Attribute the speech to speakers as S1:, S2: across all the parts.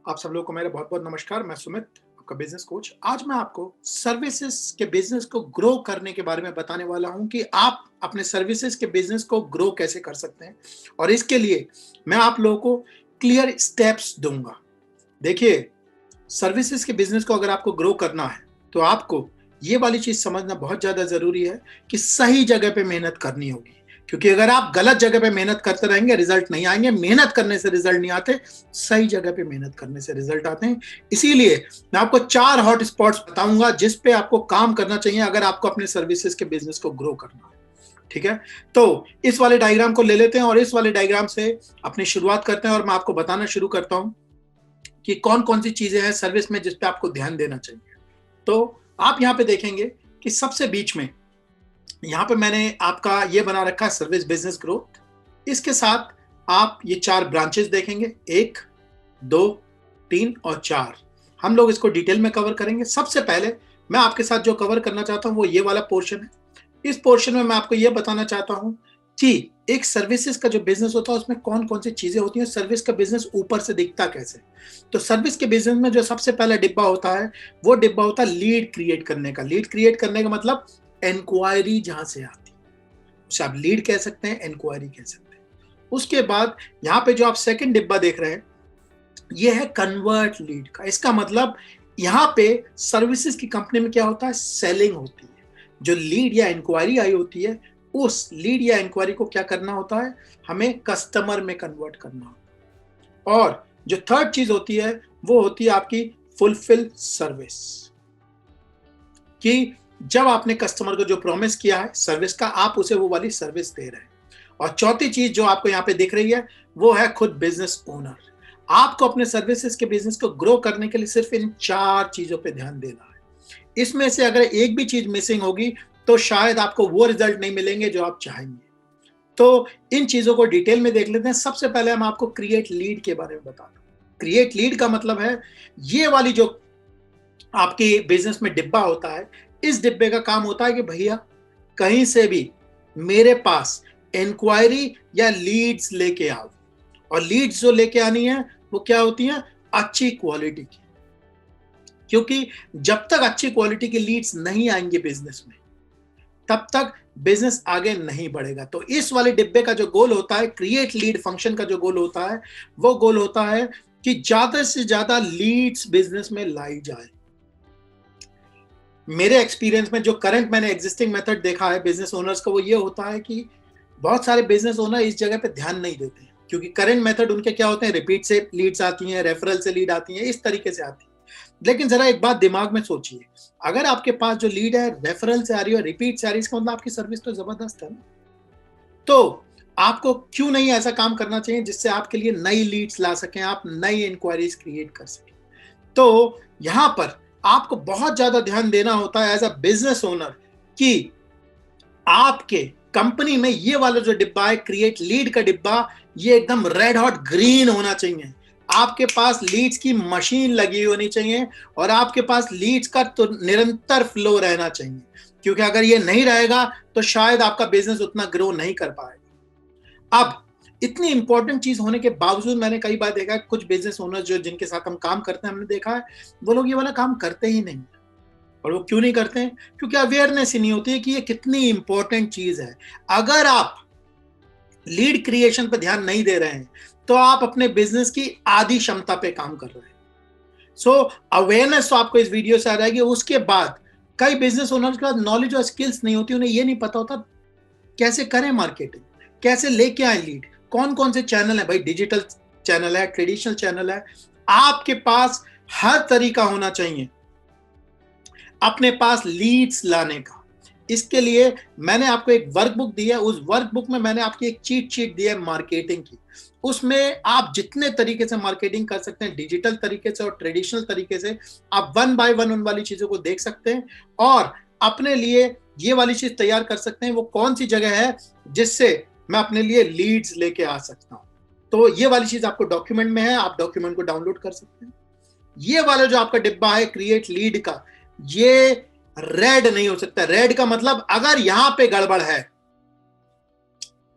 S1: आप सब लोगों को मेरा बहुत-बहुत नमस्कार। मैं सुमित, आपका बिज़नेस कोच। आज मैं आपको सर्विसेज़ के बिज़नेस को ग्रो करने के बारे में बताने वाला हूँ कि आप अपने सर्विसेज़ के बिज़नेस को ग्रो कैसे कर सकते हैं और इसके लिए मैं आप लोगों को क्लियर स्टेप्स दूँगा। देखिए, सर्विसेज़ के बिज़नेस को अगर आपको ग्रो करना है, तो आपको ये वाली चीज़ समझना बहुत ज़्यादा ज़रूरी है कि सही जगह पे मेहनत करनी होगी। क्योंकि अगर आप गलत जगह पे मेहनत करते रहेंगे, रिज़ल्ट नहीं आएँगे। मेहनत करने से रिज़ल्ट नहीं आते, सही जगह पे मेहनत करने से रिज़ल्ट आते हैं। इसीलिए मैं आपको 4 हॉट स्पॉट्स बताऊँगा, जिस पे आपको काम करना चाहिए अगर आपको अपने सर्विसेज़ के बिज़नेस को ग्रो करना है। ठीक है? तो इस वाले डायग्राम को ले लेते हैं और इस वाले डायग्राम से अपनी शुरुआत करते हैं और मैं आपको बताना शुरू करता हूँ कि कौन-कौन सी चीज़ें हैं सर्विस में जिस पे आपको ध्यान देना चाहिए। तो आप यहाँ पे देखेंगे कि सबसे बीच में यहाँ पे मैंने आपका ये बना रखा है सर्विस बिज़नेस ग्रोथ। इसके साथ आप ये 4 ब्रांचेस देखेंगे, 1, 2, 3 और 4। हम लोग इसको डिटेल में कवर करेंगे। सबसे पहले मैं आपके साथ जो कवर करना चाहता हूँ वो ये वाला पोर्शन है। इस पोर्शन में मैं आपको ये बताना चाहता हूँ कि एक सर्विसेज का जो बिज़नेस होता है उसमें कौन-कौन सी चीज़ें होती हैं, सर्विस का बिज़नेस ऊपर से दिखता कैसे है। तो सर्विस के बिज़नेस में जो सबसे पहला डिब्बा होता है, वो डिब्बा होता है लीड क्रिएट करने का। लीड क्रिएट करने का मतलब इंक्वायरी जहाँ से आती है, उसे आप लीड कह सकते हैं, इंक्वायरी कह सकते हैं। उसके बाद यहाँ पे जो आप सेकंड डिब्बा देख रहे हैं, ये है कन्वर्ट लीड का। इसका मतलब यहाँ पे सर्विसेज की कंपनी में क्या होता है, सेलिंग होती है। जो लीड या इंक्वायरी आई होती है, उस लीड या इंक्वायरी को क्या करना होता है, हमें कस्टमर में कन्वर्ट करना होता है। और जो थर्ड चीज होती है वो होती है आपकी फुलफिल सर्विस, कि जब आपने कस्टमर को जो प्रॉमिस किया है सर्विस का, आप उसे वो वाली सर्विस दे रहे हैं। और चौथी चीज जो आपको यहाँ पे दिख रही है वो है खुद बिजनेस ओनर। आपको अपने सर्विसेज के बिजनेस को ग्रो करने के लिए सिर्फ इन 4 चीजों पे ध्यान देना है। इसमें से अगर एक भी चीज मिसिंग होगी तो शायद आपको वो रिजल्ट नहीं मिलेंगे जो आप चाहेंगे। तो इन चीजों को डिटेल में देख लेते हैं। सबसे पहले हम आपको क्रिएट लीड के बारे में बता दूं। क्रिएट लीड का मतलब है ये वाली जो आपके बिजनेस में डिब्बा होता है, इस डिब्बे का काम होता है कि भैया कहीं से भी मेरे पास इंक्वायरी या लीड्स लेके आओ। और लीड्स जो लेके आनी है वो क्या होती है, अच्छी क्वालिटी की। क्योंकि जब तक अच्छी क्वालिटी की लीड्स नहीं आएंगे बिजनेस में, तब तक बिजनेस आगे नहीं बढ़ेगा। तो इस वाले डिब्बे का जो गोल होता है, क्रिएट लीड फंक्शन का जो गोल होता है, वो गोल होता है कि ज्यादा से ज्यादा लीड्स बिजनेस में लाई जाए। मेरे एक्सपीरियंस में जो करंट मैंने एग्जिस्टिंग मेथड देखा है बिजनेस ओनर्स का, वो ये होता है कि बहुत सारे बिजनेस ओनर इस जगह पे ध्यान नहीं देते हैं। क्योंकि करंट मेथड उनके क्या होते हैं, रिपीट से लीड्स आती हैं, रेफरल से लीड आती हैं, इस तरीके से आती है। लेकिन जरा एक बात दिमाग में सोचिए, अगर आपके पास जो लीड है रेफरल से आ रही है और रिपीट से आ रही है, इसका मतलब आपकी सर्विस तो जबरदस्त है ना। तो आपको क्यों नहीं ऐसा काम करना चाहिए जिससे आपके लिए नई लीड्स ला सकें, आप नई इंक्वायरीज क्रिएट कर सकें। तो यहां पर आपको बहुत ज्यादा ध्यान देना होता है एज अ बिजनेस ओनर कि आपके कंपनी में ये वाला जो डिब्बा है, क्रिएट लीड का डिब्बा, ये एकदम रेड हॉट ग्रीन होना चाहिए। आपके पास लीड्स की मशीन लगी होनी चाहिए और आपके पास लीड्स का तो निरंतर फ्लो रहना चाहिए। क्योंकि अगर ये नहीं रहेगा तो शायद आपका बिजनेस उतना ग्रो नहीं कर पाएगा। अब इतनी इंपॉर्टेंट चीज होने के बावजूद मैंने कई बार देखा है कुछ बिजनेस ओनर जो जिनके साथ हम काम करते हैं, हमने देखा है वो लोग ये वाला काम करते ही नहीं। और वो क्यों नहीं करते हैं? क्योंकि अवेयरनेस ही नहीं होती है कि ये कितनी इंपॉर्टेंट चीज है। अगर आप लीड क्रिएशन पर ध्यान नहीं दे रहे हैं तो आप अपने बिजनेस की आधी क्षमता पे काम कर रहे हैं। सो अवेयरनेस तो आपको इस वीडियो से आ जाएगी। उसके बाद कई बिजनेस ओनर्स के पास नॉलेज और स्किल्स नहीं होती, उन्हें ये नहीं पता होता कैसे करें मार्केटिंग, कैसे लेके आए लीड, कौन कौन से चैनल है। भाई डिजिटल चैनल है, ट्रेडिशनल चैनल है, आपके पास हर तरीका होना चाहिए अपने पास लीड्स लाने का। इसके लिए मैंने आपको एक वर्कबुक दी है। उस वर्कबुक में मैंने आपकी एक चीट शीट दी है मार्केटिंग की। उसमें आप जितने तरीके से मार्केटिंग कर सकते हैं, डिजिटल तरीके से और ट्रेडिशनल तरीके से, आप वन बाय वन उन वाली चीजों को देख सकते हैं और अपने लिए ये वाली चीज तैयार कर सकते हैं। वो कौन सी जगह है जिससे मैं अपने लिए लीड्स लेके आ सकता हूं। तो ये वाली चीज आपको डॉक्यूमेंट में है, आप डॉक्यूमेंट को डाउनलोड कर सकते हैं। ये वाला जो आपका डिब्बा है क्रिएट लीड का, ये रेड नहीं हो सकता। रेड का मतलब अगर यहां पे गड़बड़ है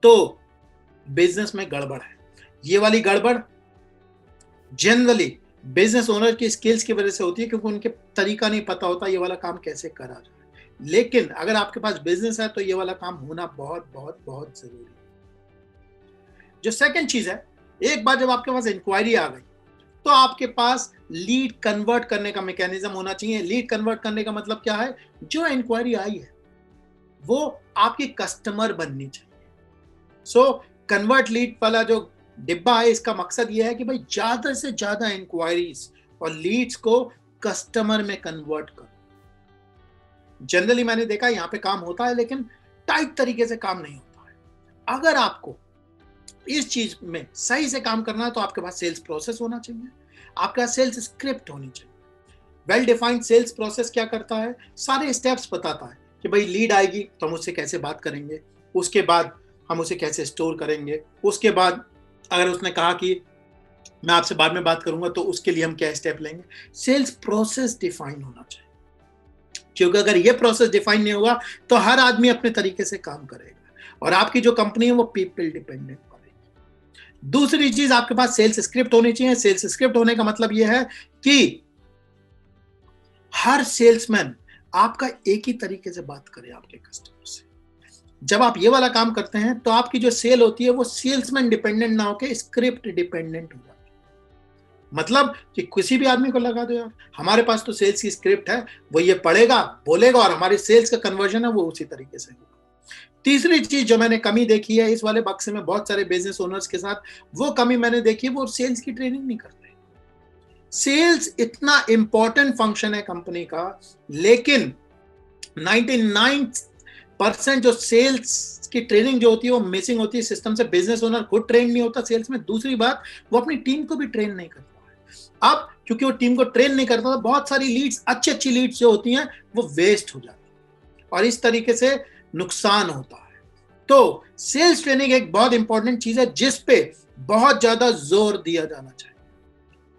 S1: तो बिजनेस में गड़बड़ है। ये वाली गड़बड़ जनरली बिजनेस ओनर की स्किल्स की वजह से होती है, क्योंकि उनके तरीका नहीं पता होता ये वाला काम कैसे करा जाए। लेकिन अगर आपके पास बिजनेस है तो ये वाला काम होना बहुत बहुत बहुत जरूरी है। जो सेकंड चीज है, एक बार जब आपके पास इंक्वायरी आ गई तो आपके पास लीड कन्वर्ट करने का मैकेनिज्म होना चाहिए। लीड कन्वर्ट करने का मतलब क्या है? जो इंक्वायरी आई है वो आपकी कस्टमर बननी चाहिए। सो कन्वर्ट लीड वाला जो डिब्बा है, इसका मकसद ये है कि भाई ज्यादा से ज्यादा इंक्वायरीज और लीड्स को कस्टमर में कन्वर्ट करो। जनरली मैंने देखा यहाँ पे काम होता है, लेकिन टाइट तरीके से काम नहीं होता है। अगर आपको इस चीज में सही से काम करना है तो आपके पास सेल्स प्रोसेस होना चाहिए, आपके पास सेल्स स्क्रिप्ट होनी चाहिए। वेल डिफाइंड सेल्स प्रोसेस क्या करता है? सारे स्टेप्स बताता है कि भाई लीड आएगी तो हम उससे कैसे बात करेंगे, उसके बाद हम उसे कैसे स्टोर करेंगे, उसके बाद अगर उसने कहा कि मैं आपसे बाद में बात करूंगा तो उसके लिए हम क्या स्टेप लेंगे। सेल्स प्रोसेस डिफाइन होना चाहिए, क्योंकि अगर ये प्रोसेस डिफाइन नहीं होगा तो हर आदमी अपने तरीके से काम करेगा और आपकी जो कंपनी है वो पीपल डिपेंडेंट बनेगी। दूसरी चीज, आपके पास सेल्स स्क्रिप्ट होनी चाहिए। सेल्स स्क्रिप्ट होने का मतलब यह है कि हर सेल्समैन आपका एक ही तरीके से बात करे आपके कस्टमर से। जब आप ये वाला काम करते हैं तो आपकी जो सेल होती है वो सेल्समैन डिपेंडेंट ना होकर स्क्रिप्ट डिपेंडेंट हो जाती है। मतलब कि किसी भी आदमी को लगा दो यार, हमारे पास तो सेल्स की स्क्रिप्ट है, वो ये पढ़ेगा बोलेगा और हमारी सेल्स का कन्वर्जन है वो उसी तरीके से होगा। तीसरी चीज जो मैंने कमी देखी है इस वाले बक्से में बहुत सारे बिजनेस ओनर्स के साथ, वो कमी मैंने देखी, वो सेल्स की ट्रेनिंग नहीं करते। सेल्स इतना इंपॉर्टेंट फंक्शन है कंपनी का, लेकिन 99% जो सेल्स की ट्रेनिंग जो होती है वो मिसिंग होती है सिस्टम से। बिजनेस ओनर खुद ट्रेन नहीं होता सेल्स में। दूसरी बात, वो अपनी टीम को भी ट्रेन नहीं करता है। अब क्योंकि वो टीम को ट्रेन नहीं करता तो बहुत सारी लीड्स, अच्छी अच्छी लीड्स जो होती हैं वो वेस्ट हो जाती है और इस तरीके से नुकसान होता है। तो सेल्स ट्रेनिंग एक बहुत इंपॉर्टेंट चीज है जिस पे बहुत ज्यादा जोर दिया जाना चाहिए।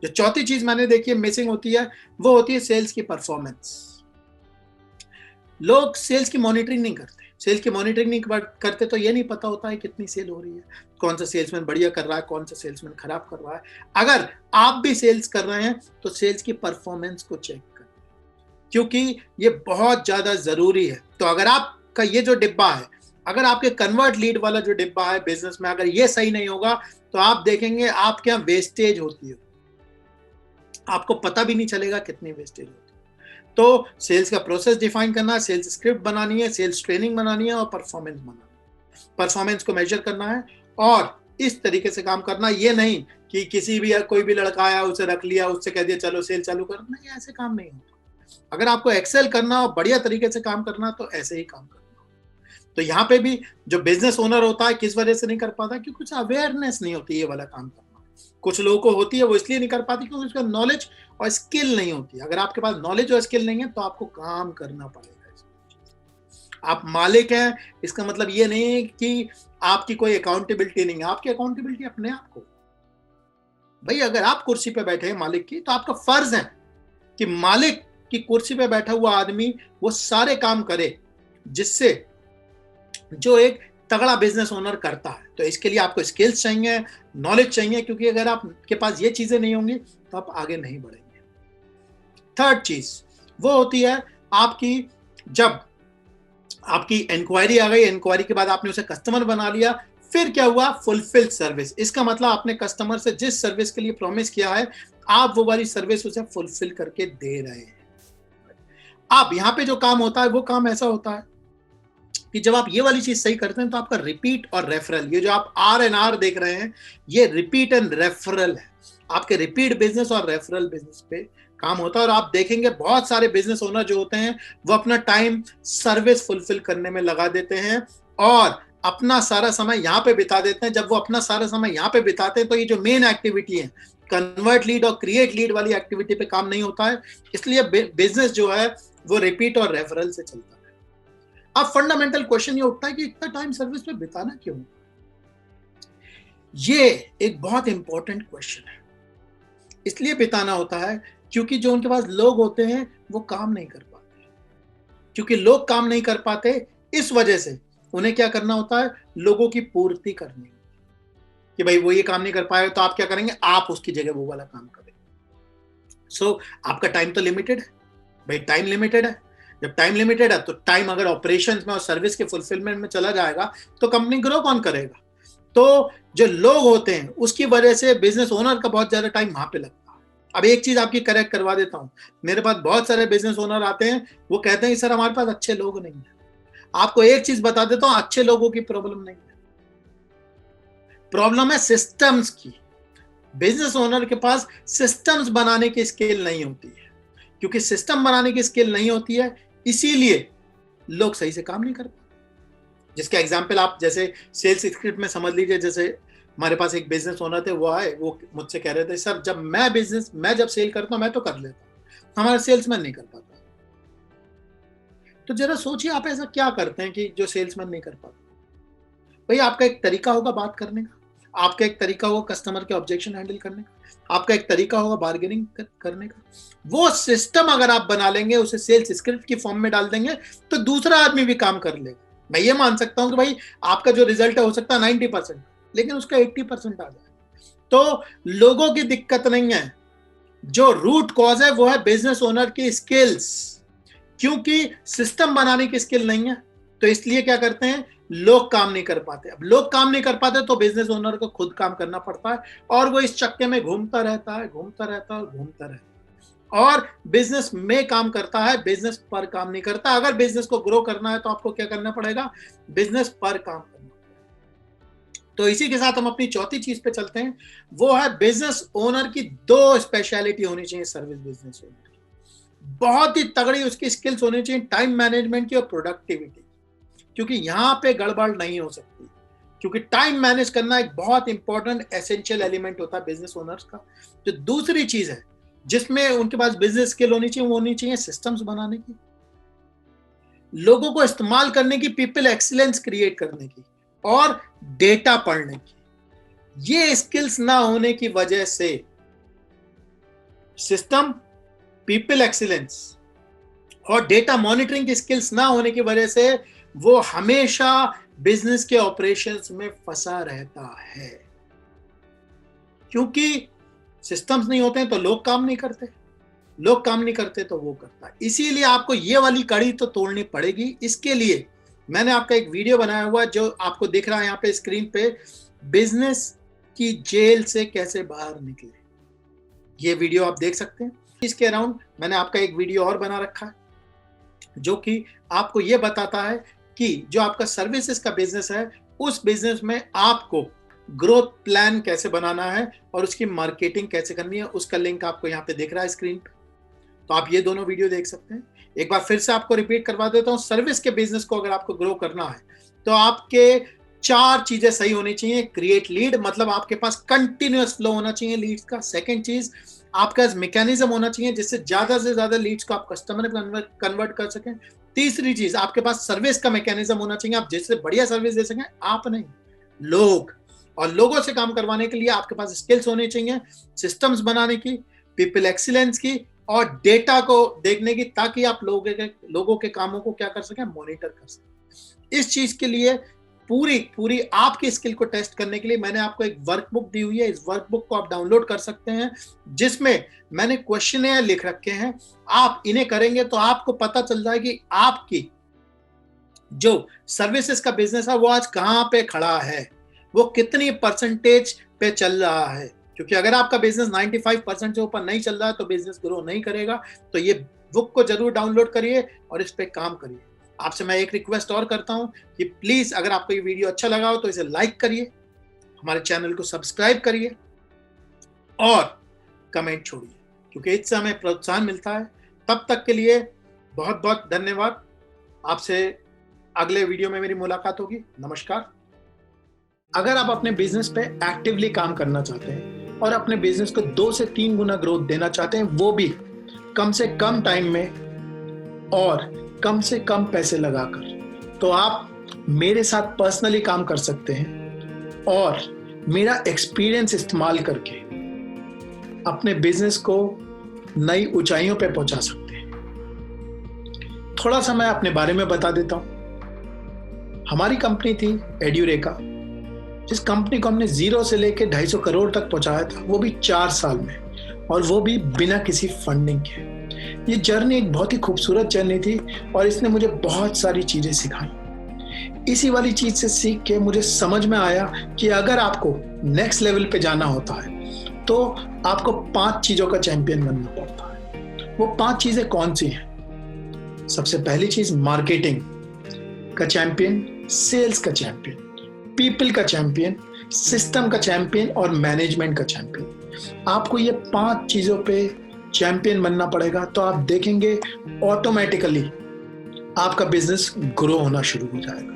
S1: जो चौथी चीज मैंने देखी है मिसिंग होती है, वो होती है सेल्स की परफॉर्मेंस। लोग सेल्स की मॉनिटरिंग नहीं करते। सेल्स की मॉनिटरिंग नहीं करते तो ये नहीं पता होता है कितनी सेल हो रही है, कौन सा सेल्समैन बढ़िया कर रहा है, कौन सा सेल्समैन खराब कर रहा है। अगर आप भी सेल्स कर रहे हैं तो सेल्स की परफॉर्मेंस को चेक करें, क्योंकि ये बहुत ज्यादा जरूरी है। तो अगर आपका ये जो डिब्बा है, अगर आपके कन्वर्ट लीड वाला जो डिब्बा है बिजनेस में, अगर ये सही नहीं होगा तो आप देखेंगे आपके यहाँ वेस्टेज होती है, आपको पता भी नहीं चलेगा कितनी वेस्टेज होती है। तो सेल्स का प्रोसेस डिफाइन करना, सेल्स स्क्रिप्ट बनानी है, सेल्स ट्रेनिंग बनानी है और परफॉर्मेंस बनानी है। परफॉर्मेंस को मेजर करना है और इस तरीके से काम करना। ये नहीं कि किसी भी कोई भी लड़का आया उसे रख लिया, उससे कह दिया चलो सेल चालू कर, नहीं, ऐसे काम नहीं होता। अगर आपको एक्सेल करना और बढ़िया तरीके से काम करना तो ऐसे ही काम करना। तो यहाँ पे भी जो बिजनेस ओनर होता है किस वजह से नहीं कर पाता? क्योंकि कुछ अवेयरनेस नहीं होती ये वाला काम करना। कुछ लोगों को होती है, वो इसलिए नहीं कर पाती क्योंकि उसका नॉलेज और स्किल नहीं होती। अगर आपके पास नॉलेज और स्किल नहीं है तो आपको काम करना पड़ेगा। आप मालिक हैं, इसका मतलब ये नहीं है कि आपकी कोई अकाउंटेबिलिटी नहीं है। आपकी अकाउंटेबिलिटी अपने आप को, भाई अगर आप कुर्सी पे बैठे हैं मालिक की, तो आपका फर्ज है कि मालिक की कुर्सी पे बैठा हुआ आदमी वो सारे काम करे जिससे जो एक तगड़ा बिजनेस ओनर करता है। तो इसके लिए आपको स्किल्स चाहिए, नॉलेज चाहिए, क्योंकि अगर आपके पास ये चीजें नहीं होंगी तो आप आगे नहीं बढ़ेंगे। थर्ड चीज वो होती है आपकी, जब आपकी इंक्वायरी आ गई, इंक्वायरी के बाद आपने उसे कस्टमर बना लिया, फिर क्या हुआ? Fulfil service. इसका मतलब आपने कस्टमर से जिस सर्विस के लिए प्रॉमिस किया है, आप वो वाली सर्विस उसे फुलफिल करके दे रहे हैं। अब यहाँ पे जो काम होता है वो काम ऐसा होता है कि जब आप ये वाली चीज सही करते हैं तो आपका रिपीट और रेफरल, ये जो आप RNR देख रहे हैं, ये रिपीट एंड रेफरल है। आपके रिपीट बिजनेस और रेफरल बिजनेस पे काम होता है। और आप देखेंगे बहुत सारे बिजनेस ओनर जो होते हैं वो अपना टाइम सर्विस फुलफिल करने में लगा देते हैं और अपना सारा समय यहाँ पे बिता देते हैं। जब वो अपना सारा समय यहाँ पे बिताते हैं तो ये जो मेन एक्टिविटी है, कन्वर्ट लीड और क्रिएट लीड वाली एक्टिविटी पे काम नहीं होता है। इसलिए बिजनेस जो है वो रिपीट और रेफरल से चलता है। अब फंडामेंटल क्वेश्चन ये उठता है कि इतना टाइम सर्विस पे बिताना क्यों? ये एक बहुत इंपॉर्टेंट क्वेश्चन है। इसलिए बिताना होता है क्योंकि जो उनके पास लोग होते हैं वो काम नहीं कर पाते। क्योंकि लोग काम नहीं कर पाते, इस वजह से उन्हें क्या करना होता है? लोगों की पूर्ति करनी होती है कि भाई वो ये काम नहीं कर पाए तो आप क्या करेंगे? आप उसकी जगह वो वाला काम करें। आपका टाइम तो लिमिटेड है भाई, टाइम लिमिटेड है। जब टाइम लिमिटेड है तो टाइम अगर ऑपरेशंस में और सर्विस के फुलफिलमेंट में चला जाएगा तो कंपनी ग्रो कौन करेगा? तो जो लोग होते हैं उसकी वजह से बिजनेस ओनर का बहुत ज्यादा टाइम वहां पे लगता है। अब एक चीज आपकी करेक्ट करवा देता हूं, मेरे पास बहुत सारे बिजनेस ओनर आते हैं, वो कहते हैं सर हमारे पास अच्छे लोग नहीं है। आपको एक चीज बता देता हूं, अच्छे लोगों की प्रॉब्लम नहीं है, प्रॉब्लम है सिस्टम्स की। बिजनेस ओनर के पास सिस्टम्स बनाने की स्किल नहीं होती है, क्योंकि सिस्टम बनाने की स्किल नहीं होती है इसीलिए लोग सही से काम नहीं कर पाते। जिसका एग्जांपल आप जैसे सेल्स स्क्रिप्ट में समझ लीजिए, जैसे हमारे पास एक बिजनेस ओनर थे, वो आए, वो मुझसे कह रहे थे सर जब मैं जब सेल करता हूं मैं तो कर लेता हूं, हमारा सेल्समैन नहीं कर पाता। तो जरा सोचिए आप ऐसा क्या करते हैं कि जो सेल्समैन नहीं कर पाता? भाई आपका एक तरीका होगा बात करने का, आपका एक तरीका होगा कस्टमर के ऑब्जेक्शन हैंडल करने का, आपका एक तरीका होगा बार्गेनिंग करने का। वो सिस्टम अगर आप बना लेंगे, उसे सेल्स स्क्रिप्ट की फॉर्म में डाल देंगे तो दूसरा आदमी भी काम कर लेगा। मैं ये मान सकता हूं कि भाई आपका जो रिजल्ट है हो सकता है 90%, लेकिन उसका 80% आ जाए। तो लोगों की दिक्कत नहीं है, जो रूट कॉज है वो है बिजनेस ओनर की स्किल्स, क्योंकि सिस्टम बनाने की स्किल नहीं है तो इसलिए क्या करते हैं, लोग काम नहीं कर पाते। अब लोग काम नहीं कर पाते तो बिजनेस ओनर को खुद काम करना पड़ता है, और वो इस चक्के में घूमता रहता है, घूमता रहता है, घूमता रहता है, और बिजनेस में काम करता है, बिजनेस पर काम नहीं करता। अगर बिजनेस को ग्रो करना है तो आपको क्या करना पड़ेगा, बिजनेस पर काम करना पड़ेगा। तो इसी के साथ हम अपनी चौथी चीज पे चलते हैं, वो है बिजनेस ओनर की 2 स्पेशलिटी होनी चाहिए सर्विस बिजनेस ओनर की। बहुत ही तगड़ी उसकी स्किल्स होनी चाहिए, टाइम मैनेजमेंट की और प्रोडक्टिविटी, क्योंकि यहां पे गड़बड़ नहीं हो सकती, क्योंकि टाइम मैनेज करना एक बहुत इंपॉर्टेंट एसेंशियल एलिमेंट होता है बिजनेस ओनर्स का। जो दूसरी चीज है जिसमें उनके पास बिजनेस स्किल होनी चाहिए, वो होनी चाहिए सिस्टम्स बनाने की, लोगों को इस्तेमाल करने की, पीपल एक्सीलेंस क्रिएट करने की, और डेटा पढ़ने की। ये स्किल्स ना होने की वजह से सिस्टम, पीपल एक्सीलेंस और डेटा मॉनिटरिंग की स्किल्स ना होने की वजह से वो हमेशा बिजनेस के ऑपरेशंस में फंसा रहता है, क्योंकि सिस्टम्स नहीं होते हैं तो लोग काम नहीं करते, लोग काम नहीं करते तो वो करता है। इसीलिए आपको ये वाली कड़ी तो तोड़नी पड़ेगी। इसके लिए मैंने आपका एक वीडियो बनाया हुआ है जो आपको दिख रहा है यहाँ पे स्क्रीन पे, बिजनेस की जेल से कैसे बाहर निकले। ये वीडियो आप देख सकते हैं। इसके अराउंड मैंने आपका एक वीडियो और बना रखा है जो कि आपको ये बताता है कि जो आपका सर्विसेज का बिजनेस है, उस बिजनेस में आपको ग्रोथ प्लान कैसे बनाना है और उसकी मार्केटिंग कैसे करनी है। उसका लिंक आपको यहाँ पे दिख रहा है स्क्रीन पे, तो आप ये दोनों वीडियो देख सकते हैं। एक बार फिर से आपको रिपीट करवा देता हूँ, सर्विस के बिजनेस को अगर आपको ग्रो करना है तो आपके 4 चीजें सही होनी चाहिए। क्रिएट लीड, मतलब आपके पास कंटिन्यूअस फ्लो होना चाहिए लीड्स का। सेकंड चीज, आपका मैकेनिज्म होना चाहिए जिससे ज्यादा से ज्यादा लीड्स को आप कस्टमर में कन्वर्ट कर सकें। तीसरी चीज, आपके पास सर्विस का मैकेनिज्म होना चाहिए, आप जिससे बढ़िया सर्विस दे सकें, आप नहीं, लोग। और लोगों से काम करवाने के लिए आपके पास स्किल्स होनी चाहिए, सिस्टम्स बनाने की, पीपल एक्सीलेंस की, और डेटा को देखने की, ताकि आप लोगों के कामों को क्या कर सकें, मॉनिटर कर सकें। इस चीज के लिए पूरी आपकी स्किल को टेस्ट करने के लिए मैंने आपको एक वर्कबुक दी हुई है। इस वर्कबुक को आप डाउनलोड कर सकते हैं, जिसमें मैंने क्वेश्चनेयर लिख रखे हैं। आप इन्हें करेंगे तो आपको पता चल जाएगी कि आपकी जो सर्विसेज का बिजनेस है वो आज कहां पे खड़ा है, वो कितनी परसेंटेज पे चल रहा है। क्योंकि अगर आपका बिजनेस 95% से ऊपर नहीं चल रहा है तो बिजनेस ग्रो नहीं करेगा। तो ये बुक को जरूर डाउनलोड करिए और इस पे काम करिए। आपसे मैं एक रिक्वेस्ट और करता हूं कि प्लीज अगर आपको ये वीडियो अच्छा लगा हो तो इसे लाइक करिए, हमारे चैनल को सब्सक्राइब करिए और कमेंट छोड़िए, क्योंकि इससे हमें प्रोत्साहन मिलता है। तब तक के लिए बहुत बहुत धन्यवाद। आपसे अगले वीडियो में मेरी मुलाकात होगी। नमस्कार। अगर आप अपने बिजनेस पे एक्टिवली काम करना चाहते हैं और अपने बिजनेस को 2 से 3 गुना ग्रोथ देना चाहते हैं, वो भी कम से कम टाइम में और कम से कम पैसे लगाकर, तो आप मेरे साथ पर्सनली काम कर सकते हैं और मेरा एक्सपीरियंस इस्तेमाल करके अपने बिजनेस को नई ऊंचाइयों पे पहुंचा सकते हैं। थोड़ा सा मैं अपने बारे में बता देता हूं। हमारी कंपनी थी एड्यूरेका, जिस कंपनी को हमने 0 से लेकर 250 करोड़ तक पहुंचाया था, वो भी 4 साल में। और वो भी बिना किसी फंडिंग के। ये जर्नी एक बहुत ही खूबसूरत जर्नी थी और इसने मुझे बहुत सारी चीज़ें सिखाई। इसी वाली चीज़ से सीख के मुझे समझ में आया कि अगर आपको नेक्स्ट लेवल पे जाना होता है तो आपको 5 चीज़ों का चैंपियन बनना पड़ता है। वो 5 चीज़ें कौन सी हैं? सबसे पहली चीज़ मार्केटिंग का चैंपियन, सेल्स का चैंपियन, पीपल का चैंपियन, सिस्टम का चैंपियन और मैनेजमेंट का चैंपियन। आपको ये 5 चीज़ों पे चैंपियन बनना पड़ेगा तो आप देखेंगे ऑटोमेटिकली आपका बिजनेस ग्रो होना शुरू हो जाएगा।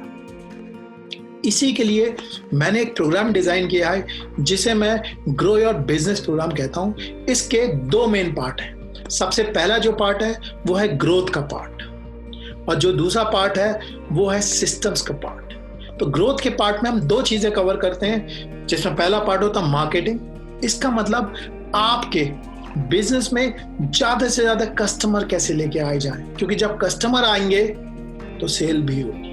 S1: इसी के लिए मैंने एक प्रोग्राम डिजाइन किया है जिसे मैं ग्रो योर बिजनेस प्रोग्राम कहता हूं। इसके 2 मेन पार्ट हैं। सबसे पहला जो पार्ट है वो है ग्रोथ का पार्ट और जो दूसरा पार्ट है वो है सिस्टम्स का पार्ट। तो ग्रोथ के पार्ट में हम 2 चीजें कवर करते हैं, जिसमें पहला पार्ट होता है मार्केटिंग। इसका मतलब आपके बिजनेस में ज्यादा से ज्यादा कस्टमर कैसे लेके आए जाएं, क्योंकि जब कस्टमर आएंगे तो सेल भी होगी।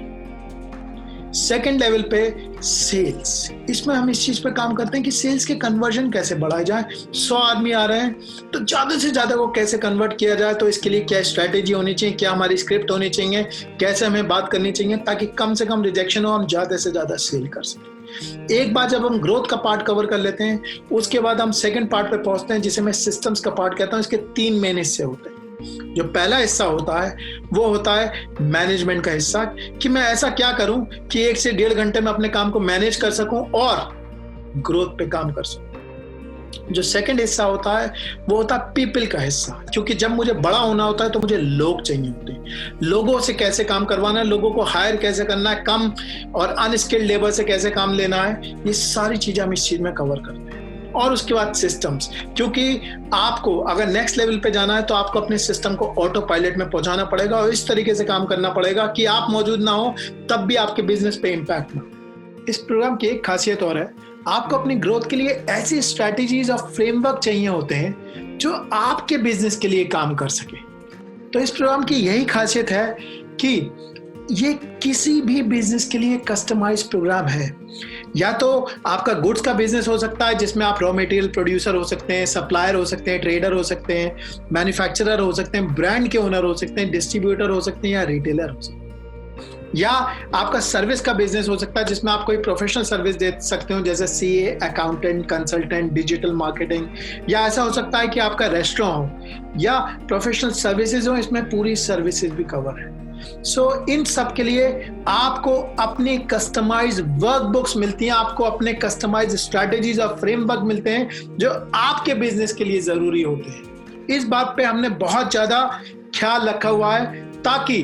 S1: सेकेंड लेवल पे सेल्स, इसमें हम इस चीज पे काम करते हैं कि सेल्स के कन्वर्जन कैसे बढ़ाए जाए। 100 आदमी आ रहे हैं तो ज्यादा से ज्यादा को कैसे कन्वर्ट किया जाए, तो इसके लिए क्या स्ट्रैटेजी होनी चाहिए, क्या हमारी स्क्रिप्ट होनी चाहिए, कैसे हमें बात करनी चाहिए ताकि कम से कम रिजेक्शन हो, हम ज्यादा से ज्यादा सेल कर सकें। एक बार जब हम ग्रोथ का पार्ट कवर कर लेते हैं उसके बाद हम सेकंड पार्ट पे पहुंचते हैं जिसे मैं सिस्टम्स का पार्ट कहता हूं। इसके 3 मेन हिस्से होते हैं। जो पहला हिस्सा होता है वो होता है मैनेजमेंट का हिस्सा, कि मैं ऐसा क्या करूं कि 1 से 1.5 घंटे में अपने काम को मैनेज कर सकूं और ग्रोथ पे काम कर सकूं। जो सेकंड हिस्सा होता है वो होता है पीपल का हिस्सा, क्योंकि जब मुझे बड़ा होना होता है तो मुझे लोग चाहिए होते हैं। लोगों से कैसे काम करवाना है, लोगों को हायर कैसे करना है, कम और अनस्किल्ड लेबर से कैसे काम लेना है, ये सारी चीजें हम इस चीज में कवर करते हैं। और उसके बाद सिस्टम्स, क्योंकि आपको अगर नेक्स्ट लेवल पे जाना है तो आपको अपने सिस्टम को ऑटो पायलट में पहुंचाना पड़ेगा और इस तरीके से काम करना पड़ेगा कि आप मौजूद ना हो तब भी आपके बिजनेस पे इम्पैक्ट ना हो। इस प्रोग्राम की एक खासियत और है, आपको अपनी ग्रोथ के लिए ऐसी स्ट्रैटेजीज और फ्रेमवर्क चाहिए होते हैं जो आपके बिजनेस के लिए काम कर सके। तो इस प्रोग्राम की यही खासियत है कि ये किसी भी बिजनेस के लिए कस्टमाइज प्रोग्राम है। या तो आपका गुड्स का बिजनेस हो सकता है जिसमें आप रॉ मटेरियल प्रोड्यूसर हो सकते हैं, सप्लायर हो सकते हैं, ट्रेडर हो सकते हैं, मैन्युफैक्चरर हो सकते हैं, ब्रांड के ओनर हो सकते हैं, डिस्ट्रीब्यूटर हो सकते हैं या रिटेलर हो सकते हैं। या आपका सर्विस का बिजनेस हो सकता है जिसमें आप कोई प्रोफेशनल सर्विस दे सकते हो जैसे CA, accountant, consultant, digital marketing. या ऐसा हो सकता है कि आपका रेस्टोरेंट हो या प्रोफेशनल सर्विसेज हो, इसमें पूरी सर्विसेज भी कवर है। इन सब के लिए आपको अपनी कस्टमाइज वर्कबुक्स मिलती हैं, आपको अपने कस्टमाइज स्ट्रैटेजीज और फ्रेमवर्क मिलते हैं जो आपके बिजनेस के लिए जरूरी होते हैं। इस बात पे हमने बहुत ज्यादा ख्याल रखा हुआ है ताकि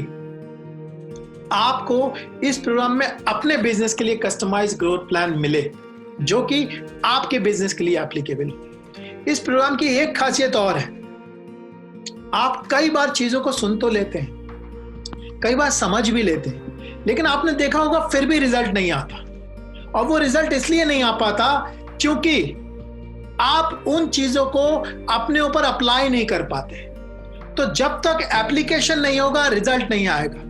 S1: आपको इस प्रोग्राम में अपने बिजनेस के लिए कस्टमाइज ग्रोथ प्लान मिले जो कि आपके बिजनेस के लिए एप्लीकेबल हो। इस प्रोग्राम की एक खासियत और है, आप कई बार चीजों को सुन तो लेते हैं, कई बार समझ भी लेते हैं, लेकिन आपने देखा होगा फिर भी रिजल्ट नहीं आता। और वो रिजल्ट इसलिए नहीं आ पाता क्योंकि आप उन चीजों को अपने ऊपर अप्लाई नहीं कर पाते। तो जब तक एप्लीकेशन नहीं होगा रिजल्ट नहीं आएगा।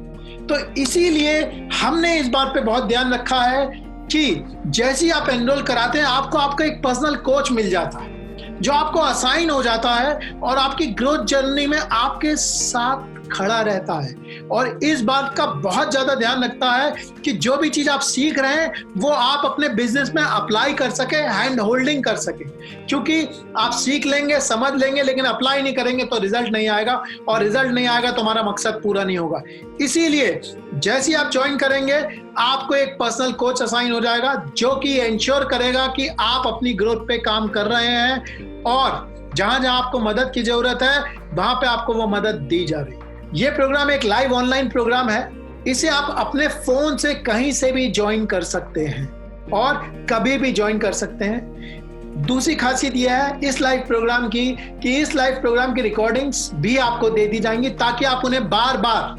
S1: तो इसीलिए हमने इस बात पे बहुत ध्यान रखा है कि जैसे ही आप एनरोल कराते हैं आपको आपका एक पर्सनल कोच मिल जाता है जो आपको असाइन हो जाता है और आपकी ग्रोथ जर्नी में आपके साथ खड़ा रहता है और इस बात का बहुत ज्यादा ध्यान रखता है कि जो भी चीज आप सीख रहे हैं वो आप अपने बिजनेस में अप्लाई कर सके, हैंड होल्डिंग कर सके। क्योंकि आप सीख लेंगे, समझ लेंगे, लेकिन अप्लाई नहीं करेंगे तो रिजल्ट नहीं आएगा और रिजल्ट नहीं आएगा तो हमारा मकसद पूरा नहीं होगा। इसीलिए जैसे ही आप ज्वाइन करेंगे आपको एक पर्सनल कोच असाइन हो जाएगा जो कि इंश्योर करेगा कि आप अपनी ग्रोथ पे काम कर रहे हैं और जहां जहां आपको मदद की जरूरत है वहां पे आपको वो मदद दी जा रही है। ये प्रोग्राम एक लाइव ऑनलाइन प्रोग्राम है, इसे आप अपने फोन से कहीं से भी ज्वाइन कर सकते हैं और कभी भी ज्वाइन कर सकते हैं। दूसरी खासियत यह है इस लाइव प्रोग्राम की कि इस लाइव प्रोग्राम की रिकॉर्डिंग्स भी आपको दे दी जाएंगी ताकि आप उन्हें बार बार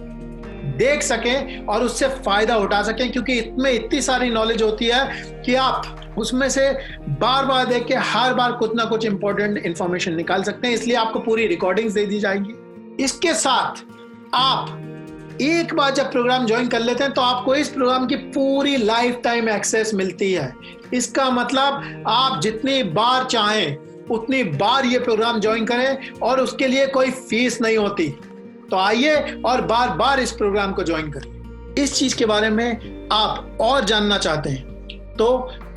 S1: देख सकें और उससे फायदा उठा सकें, क्योंकि इसमें इतनी सारी नॉलेज होती है कि आप उसमें से बार बार देख के हर बार कुछ ना कुछ इंपॉर्टेंट इंफॉर्मेशन निकाल सकते हैं। इसलिए आपको पूरी रिकॉर्डिंग्स दे दी जाएंगी। इसके साथ आप एक बार जब प्रोग्राम ज्वाइन कर लेते हैं तो आपको इस प्रोग्राम की पूरी लाइफ टाइम एक्सेस मिलती है। इसका मतलब आप जितनी बार चाहें उतनी बार ये प्रोग्राम ज्वाइन करें और उसके लिए कोई फीस नहीं होती। तो आइए और बार बार इस प्रोग्राम को ज्वाइन करें। इस चीज के बारे में आप और जानना चाहते हैं तो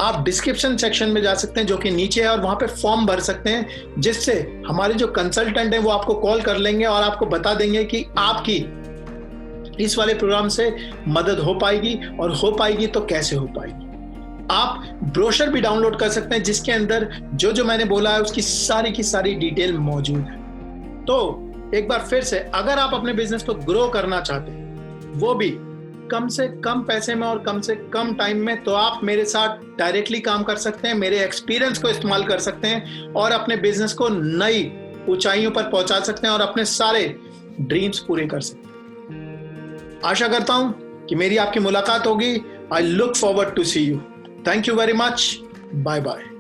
S1: आप डिस्क्रिप्शन सेक्शन में जा सकते हैं जो कि नीचे है, और वहां पे फॉर्म भर सकते हैं, जिससे हमारे जो कंसल्टेंट हैं वो आपको कॉल कर लेंगे और आपको बता देंगे कि आपकी इस वाले प्रोग्राम से मदद हो पाएगी, और हो पाएगी तो कैसे हो पाएगी। आप ब्रोशर भी डाउनलोड कर सकते हैं जिसके अंदर जो जो मैंने बोला है उसकी सारी की सारी डिटेल मौजूद है। तो एक बार फिर से, अगर आप अपने बिजनेस को ग्रो करना चाहते हैं, वो भी कम से कम पैसे में और कम से कम टाइम में, तो आप मेरे साथ डायरेक्टली काम कर सकते हैं, मेरे एक्सपीरियंस को इस्तेमाल कर सकते हैं और अपने बिजनेस को नई ऊंचाइयों पर पहुंचा सकते हैं और अपने सारे ड्रीम्स पूरे कर सकते हैं। आशा करता हूं कि मेरी आपकी मुलाकात होगी। I look forward to see you. Thank you very much. Bye bye.